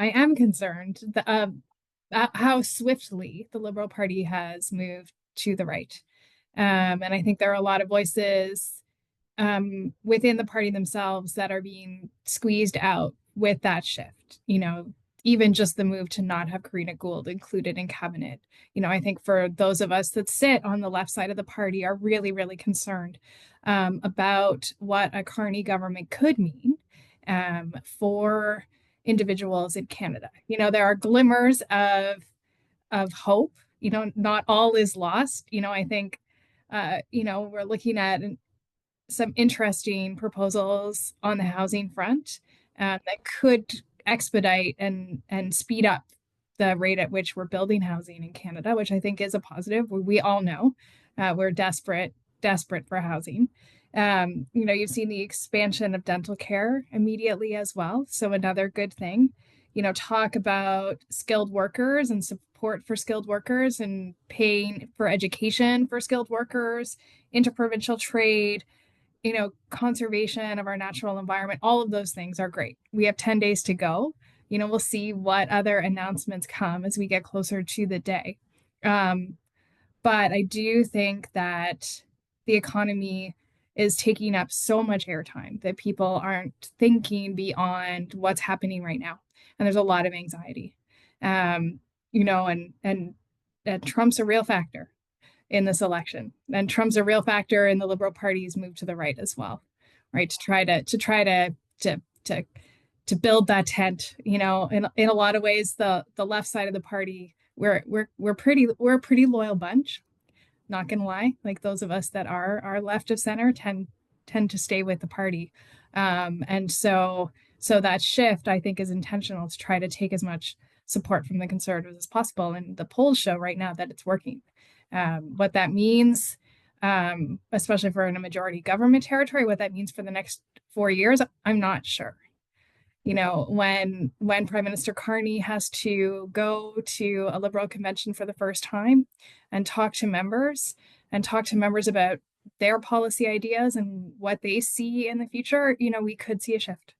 am concerned how swiftly the Liberal Party has moved to the right. And I think there are a lot of voices within the party themselves that are being squeezed out with that shift. Even just the move to not have Karina Gould included in cabinet. I think for those of us that sit on the left side of the party are really, really concerned about what a Carney government could mean for individuals in Canada. There are glimmers of hope. Not all is lost. I think we're looking at some interesting proposals on the housing front that could expedite and speed up the rate at which we're building housing in Canada, which I think is a positive. We all know we're desperate for housing. You've seen the expansion of dental care immediately as well. So another good thing. Talk about skilled workers and support for skilled workers and paying for education for skilled workers, interprovincial trade, conservation of our natural environment. All of those things are great. We have 10 days to go. We'll see what other announcements come as we get closer to the day. But I do think that the economy is taking up so much airtime that people aren't thinking beyond what's happening right now. And there's a lot of anxiety. And Trump's a real factor in this election. And Trump's a real factor in the Liberal Party's move to the right as well, right? To try to build that tent. In a lot of ways, the left side of the party, we're a pretty loyal bunch. Not gonna lie, like those of us that are left of center tend to stay with the party, and so that shift I think is intentional to try to take as much support from the Conservatives as possible. And the polls show right now that it's working. What that means, especially for in a majority government territory, what that means for the next 4 years, I'm not sure. When Prime Minister Carney has to go to a Liberal convention for the first time and talk to members about their policy ideas and what they see in the future, we could see a shift.